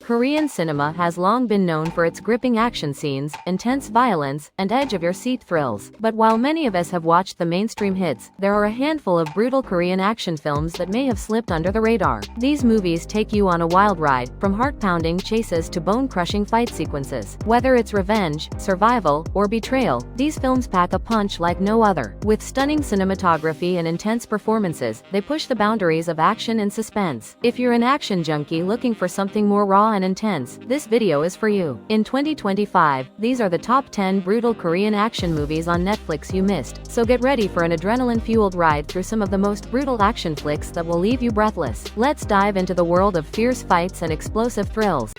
Korean cinema has long been known for its gripping action scenes, intense violence, and edge-of-your-seat thrills. But while many of us have watched the mainstream hits, there are a handful of brutal Korean action films that may have slipped under the radar. These movies take you on a wild ride, from heart-pounding chases to bone-crushing fight sequences. Whether it's revenge, survival, or betrayal, these films pack a punch like no other. With stunning cinematography and intense performances, they push the boundaries of action and suspense. If you're an action junkie looking for something more raw and intense, this video is for you. In 2025, these are the top 10 brutal Korean action movies on Netflix you missed, so get ready for an adrenaline-fueled ride through some of the most brutal action flicks that will leave you breathless. Let's dive into the world of fierce fights and explosive thrills.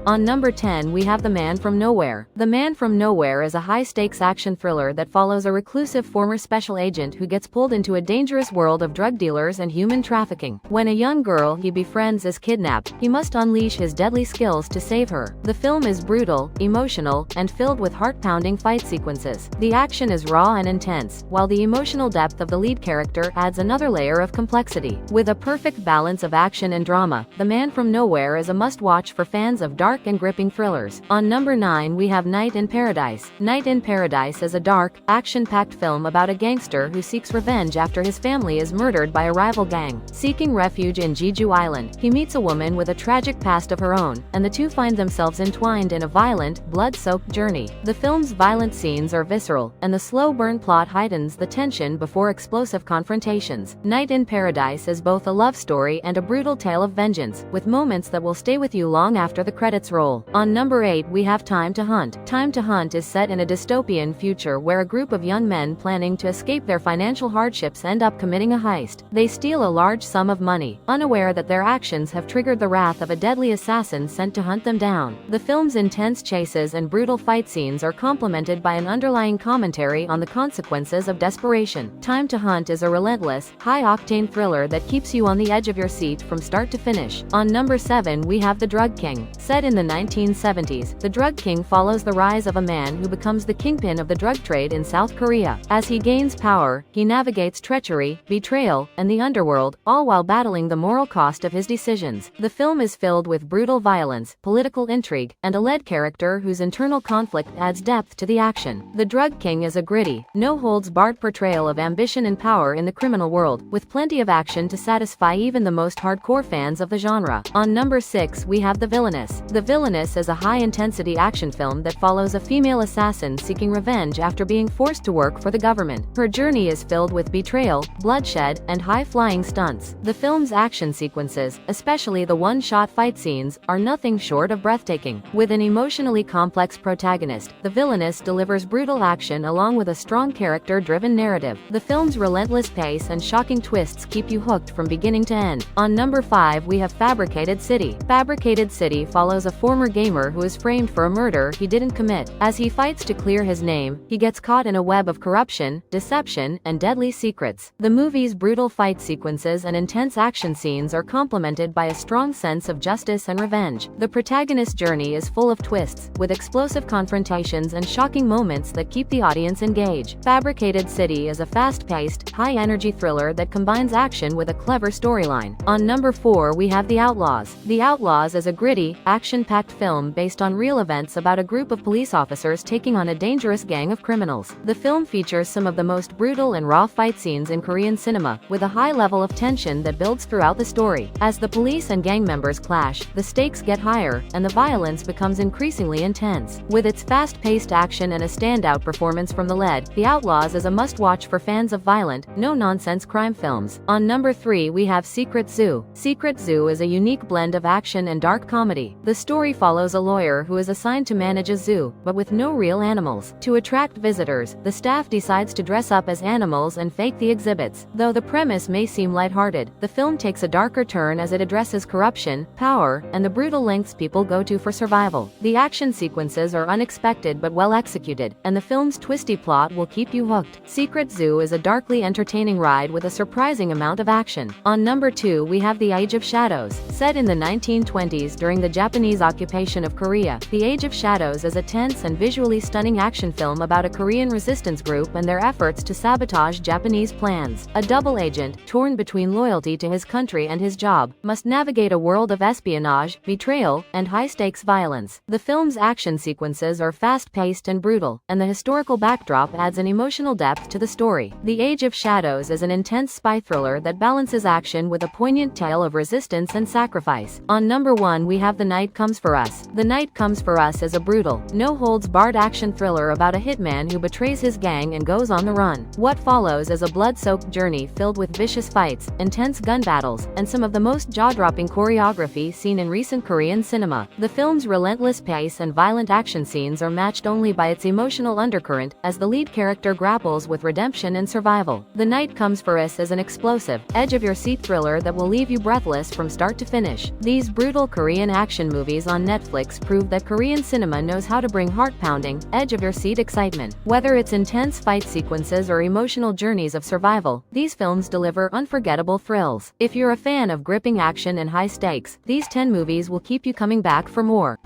On number 10 we have The Man from Nowhere. The Man from Nowhere is a high-stakes action thriller that follows a reclusive former special agent who gets pulled into a dangerous world of drug dealers and human trafficking. When a young girl he befriends is kidnapped, he must unleash his deadly skills to save her. The film is brutal, emotional, and filled with heart-pounding fight sequences. The action is raw and intense, while the emotional depth of the lead character adds another layer of complexity. With a perfect balance of action and drama, The Man from Nowhere is a must-watch for fans of dark and gripping thrillers. On number 9 we have Night in Paradise. Night in Paradise is a dark, action-packed film about a gangster who seeks revenge after his family is murdered by a rival gang. Seeking refuge in Jeju Island, he meets a woman with a tragic past of her own, and the two find themselves entwined in a violent, blood-soaked journey. The film's violent scenes are visceral, and the slow burn plot heightens the tension before explosive confrontations. Night in Paradise is both a love story and a brutal tale of vengeance, with moments that will stay with you long after the credits roll. On number 8 we have Time to Hunt. Time to Hunt is set in a dystopian future where a group of young men planning to escape their financial hardships end up committing a heist. They steal a large sum of money, unaware that their actions have triggered the wrath of a deadly assassin sent to hunt them down. The film's intense chases and brutal fight scenes are complemented by an underlying commentary on the consequences of desperation. Time to Hunt is a relentless, high-octane thriller that keeps you on the edge of your seat from start to finish. On number 7 we have The Drug King. Set in the 1970s, The Drug King follows the rise of a man who becomes the kingpin of the drug trade in South Korea. As he gains power, he navigates treachery, betrayal, and the underworld, all while battling the moral cost of his decisions. The film is filled with brutal violence, political intrigue, and a lead character whose internal conflict adds depth to the action. The Drug King is a gritty, no-holds-barred portrayal of ambition and power in the criminal world, with plenty of action to satisfy even the most hardcore fans of the genre. On number 6 we have The Villainess. The Villainess is a high-intensity action film that follows a female assassin seeking revenge after being forced to work for the government. Her journey is filled with betrayal, bloodshed, and high-flying stunts. The film's action sequences, especially the one-shot fight scenes, are nothing short of breathtaking. With an emotionally complex protagonist, The Villainess delivers brutal action along with a strong character-driven narrative. The film's relentless pace and shocking twists keep you hooked from beginning to end. On number 5 we have Fabricated City. Fabricated City follows a former gamer who is framed for a murder he didn't commit. As he fights to clear his name, he gets caught in a web of corruption, deception, and deadly secrets. The movie's brutal fight sequences and intense action scenes are complemented by a strong sense of justice and revenge. The protagonist's journey is full of twists, with explosive confrontations and shocking moments that keep the audience engaged. Fabricated City is a fast-paced, high-energy thriller that combines action with a clever storyline. On number 4 we have The Outlaws. The Outlaws is a gritty, action-packed film based on real events about a group of police officers taking on a dangerous gang of criminals. The film features some of the most brutal and raw fight scenes in Korean cinema, with a high level of tension that builds throughout the story. As the police and gang members clash, the stakes get higher, and the violence becomes increasingly intense. With its fast-paced action and a standout performance from the lead, The Outlaws is a must-watch for fans of violent, no-nonsense crime films. On number 3 we have Secret Zoo. Secret Zoo is a unique blend of action and dark comedy. The story follows a lawyer who is assigned to manage a zoo, but with no real animals. To attract visitors, the staff decides to dress up as animals and fake the exhibits. Though the premise may seem lighthearted, the film takes a darker turn as it addresses corruption, power, and the brutal lengths people go to for survival. The action sequences are unexpected but well executed, and the film's twisty plot will keep you hooked. Secret Zoo is a darkly entertaining ride with a surprising amount of action. On number 2 we have The Age of Shadows. Set in the 1920s during the Japanese Japanese occupation of Korea. The Age of Shadows is a tense and visually stunning action film about a Korean resistance group and their efforts to sabotage Japanese plans. A double agent, torn between loyalty to his country and his job, must navigate a world of espionage, betrayal, and high-stakes violence. The film's action sequences are fast-paced and brutal, and the historical backdrop adds an emotional depth to the story. The Age of Shadows is an intense spy thriller that balances action with a poignant tale of resistance and sacrifice. On number 1 we have The Night Comes for Us. The Night Comes for Us is a brutal, no-holds-barred action thriller about a hitman who betrays his gang and goes on the run. What follows is a blood-soaked journey filled with vicious fights, intense gun battles, and some of the most jaw-dropping choreography seen in recent Korean cinema. The film's relentless pace and violent action scenes are matched only by its emotional undercurrent, as the lead character grapples with redemption and survival. The Night Comes for Us is an explosive, edge-of-your-seat thriller that will leave you breathless from start to finish. These brutal Korean action movies on Netflix prove that Korean cinema knows how to bring heart-pounding, edge-of-your-seat excitement. Whether it's intense fight sequences or emotional journeys of survival, these films deliver unforgettable thrills. If you're a fan of gripping action and high stakes, these 10 movies will keep you coming back for more.